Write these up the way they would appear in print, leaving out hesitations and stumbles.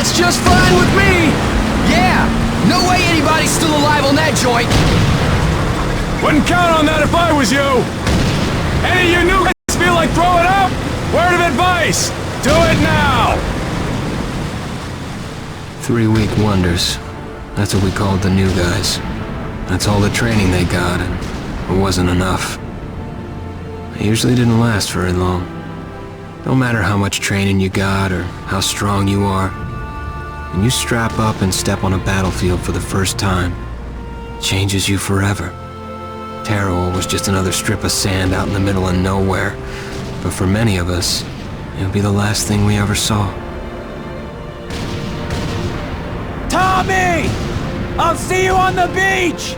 That's just fine with me! Yeah! No way anybody's still alive on that joint! Wouldn't count on that if I was you! Any of you new guys feel like throwing up? Word of advice! Do it now! 3-week wonders. That's what we called the new guys. That's all the training they got, and it wasn't enough. It usually didn't last very long. No matter how much training you got or how strong you are, when you strap up and step on a battlefield for the first time, it changes you forever. Terror was just another strip of sand out in the middle of nowhere, but for many of us, it'll be the last thing we ever saw. Tommy! I'll see you on the beach!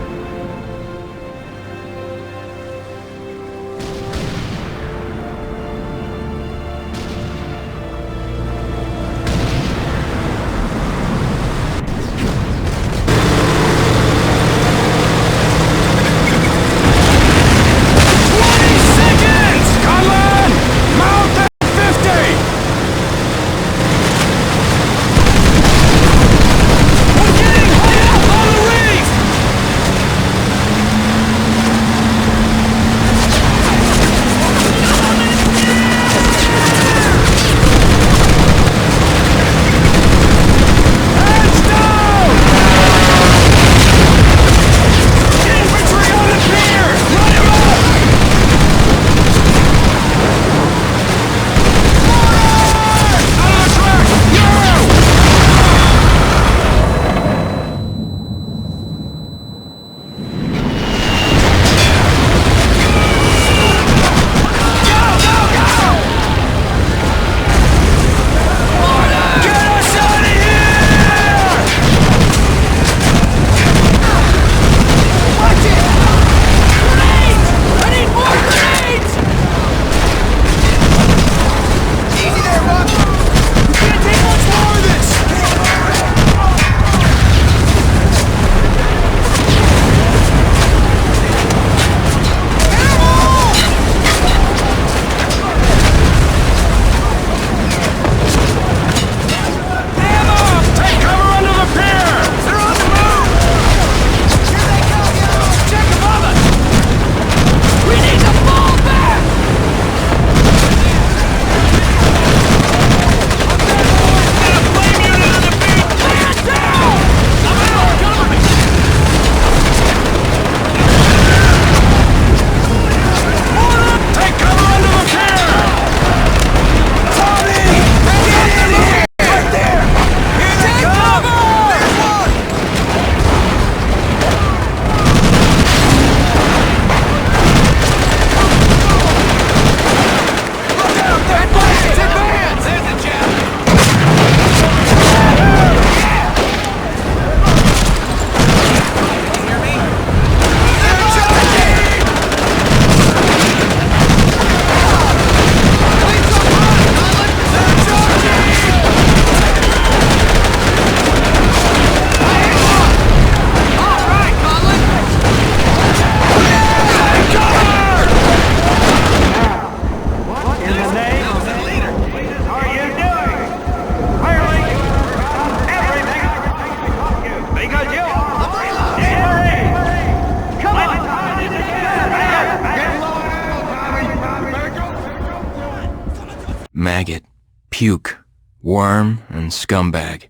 Maggot, puke, worm, and scumbag.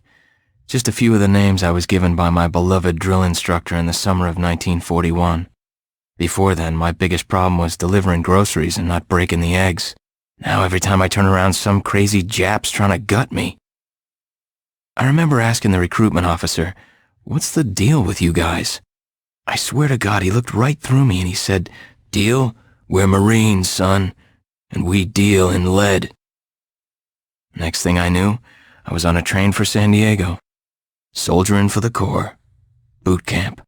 Just a few of the names I was given by my beloved drill instructor in the summer of 1941. Before then, my biggest problem was delivering groceries and not breaking the eggs. Now every time I turn around, some crazy Jap's trying to gut me. I remember asking the recruitment officer, "What's the deal with you guys?" I swear to God, he looked right through me and he said, "Deel, we're Marines, son, and we deal in lead." Next thing I knew, I was on a train for San Diego. Soldiering for the Corps. Boot camp.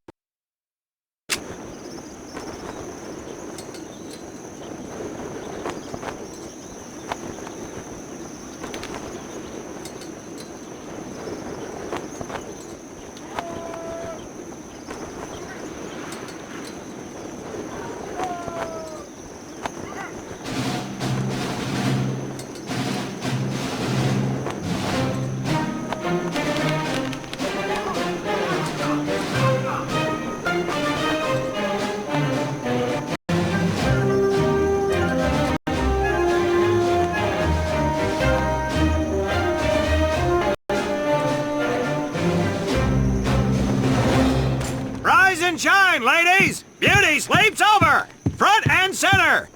mind, ladies! Beauty sleeps over! Front and center!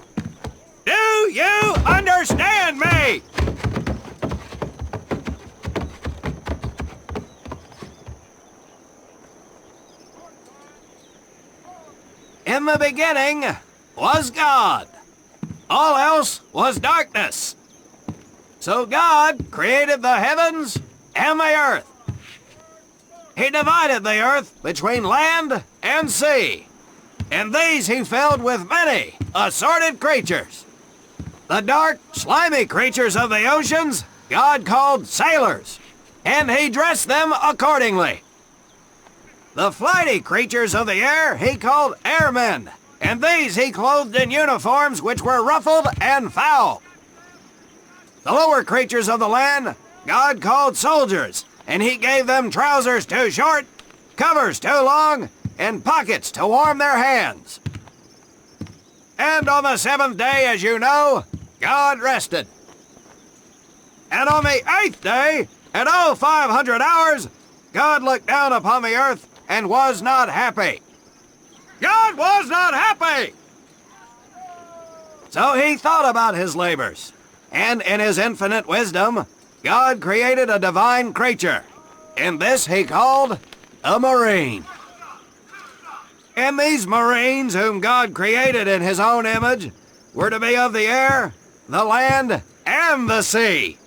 Do you understand me? In the beginning was God. All else was darkness. So God created the heavens and the earth. He divided the earth between land and sea, and these he filled with many assorted creatures. The dark, slimy creatures of the oceans God called sailors, and he dressed them accordingly. The flighty creatures of the air he called airmen, and these he clothed in uniforms which were ruffled and foul. The lower creatures of the land God called soldiers, and he gave them trousers too short, covers too long, and pockets to warm their hands. And on the seventh day, as you know, God rested. And on the eighth day, at 0500 hours, God looked down upon the earth and was not happy. God was not happy! So he thought about his labors, and in his infinite wisdom, God created a divine creature, and this he called a marine. And these marines whom God created in his own image were to be of the air, the land, and the sea.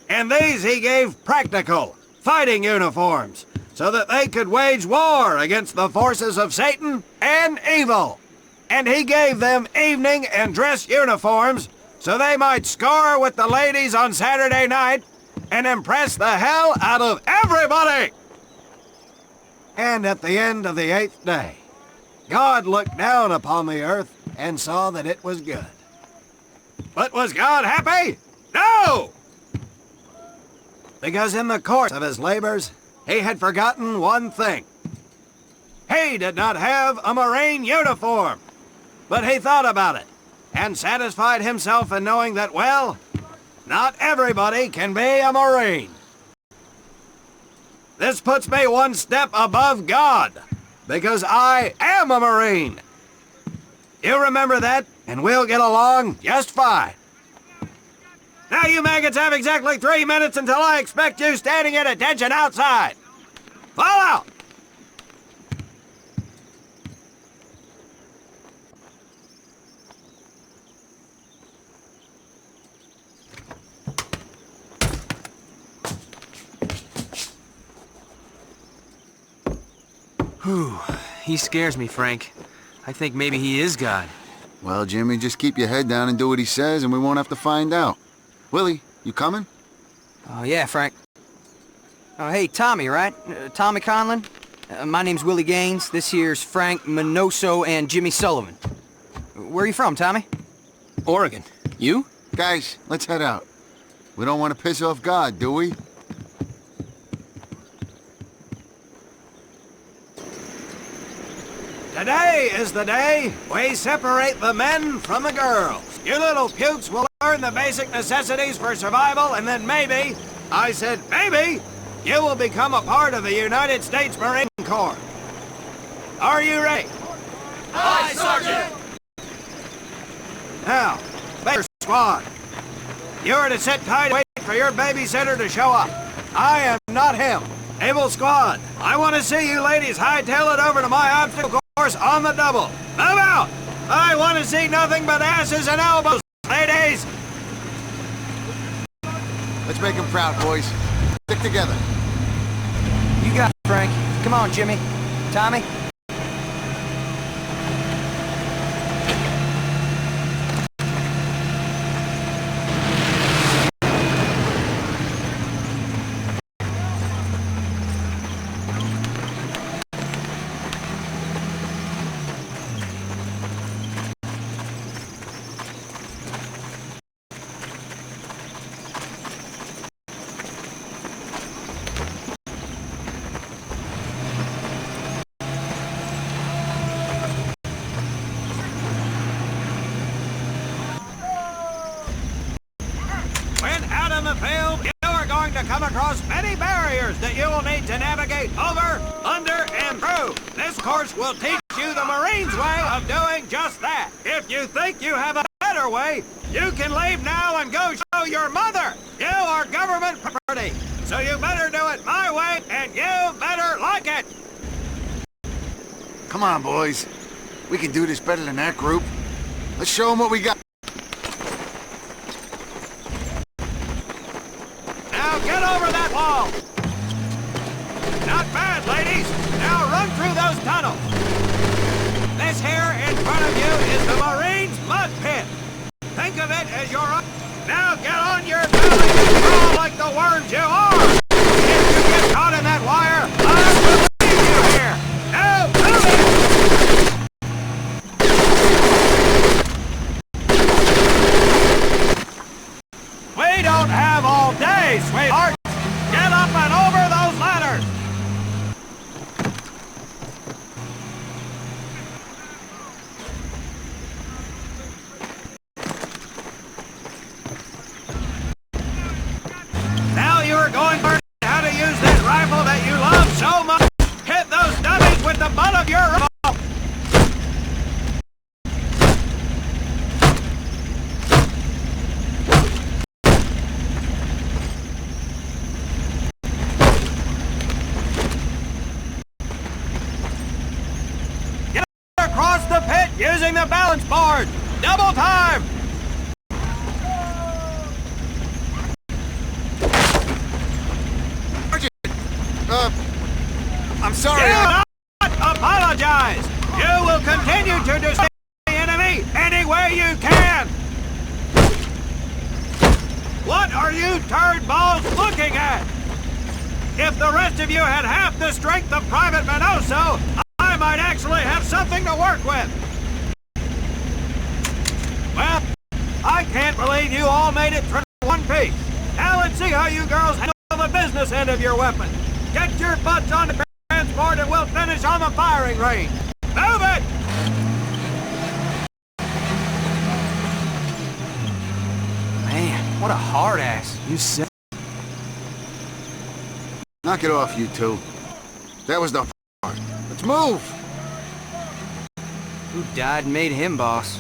And these he gave practical, fighting uniforms, so that they could wage war against the forces of Satan and evil. And he gave them evening and dress uniforms so they might score with the ladies on Saturday night and impress the hell out of everybody. And at the end of the eighth day, God looked down upon the earth and saw that it was good. But was God happy? No! Because in the course of his labors, he had forgotten one thing. He did not have a Marine uniform, but he thought about it and satisfied himself in knowing that, well, not everybody can be a Marine. This puts me one step above God, because I am a Marine. You remember that, and we'll get along just fine. Now you maggots have exactly 3 minutes until I expect you standing at attention outside. Fall out! Whew. He scares me, Frank. I think maybe he is God. Well, Jimmy, just keep your head down and do what he says, and we won't have to find out. Willie, you coming? Oh, yeah, Frank. Oh, hey, Tommy, right? Tommy Conlon? My name's Willie Gaines. This here's Frank Minoso and Jimmy Sullivan. Where are you from, Tommy? Oregon. You? Guys, let's head out. We don't want to piss off God, do we? Today is the day we separate the men from the girls. You little pukes will learn the basic necessities for survival, and then maybe, I said maybe, you will become a part of the United States Marine Corps. Are you ready? Aye, Sergeant! Now, Baker Squad, you are to sit tight and wait for your babysitter to show up. I am not him. Able Squad, I want to see you ladies hightail it over to my obstacle course on the double. Move out! I want to see nothing but asses and elbows, ladies! Let's make him proud, boys. Stick together. You got it, Frank. Come on, Jimmy. Tommy? When out in the field, you are going to come across many barriers that you will need to navigate over, under, and through. This course will teach you Marines' way of doing just that. If you think you have a better way, you can leave now and go show your mother. You are government property, so you better do it my way, and you better like it. Come on, boys. We can do this better than that group. Let's show them what we got. Now get over that wall. Not bad, ladies. Now run through those tunnels. This here in front of you is the Marines' mud pit. Think of it as your own. Now get on your belly and crawl like the worms you are. If you get caught in that wire, I will leave you here. Now move it. We don't have all day, sweetheart. Get up and over those ladders. Now you're going to learn how to use that rifle that you love so much. Hit those dummies with the butt of your rifle. Get across the pit using the balance board. Double time. I'm sorry. Do not apologize. You will continue to destroy the enemy any way you can. What are you turd balls looking at? If the rest of you had half the strength of Private Minoso, I might actually have something to work with. Well, I can't believe you all made it through one piece. Now let's see how you girls handle the business end of your weapon. Get your butts on the transport and we'll finish on the firing range. Move it! Man, what a hard ass. You said... Knock it off, you two. That was the part. Let's move! Who died and made him boss?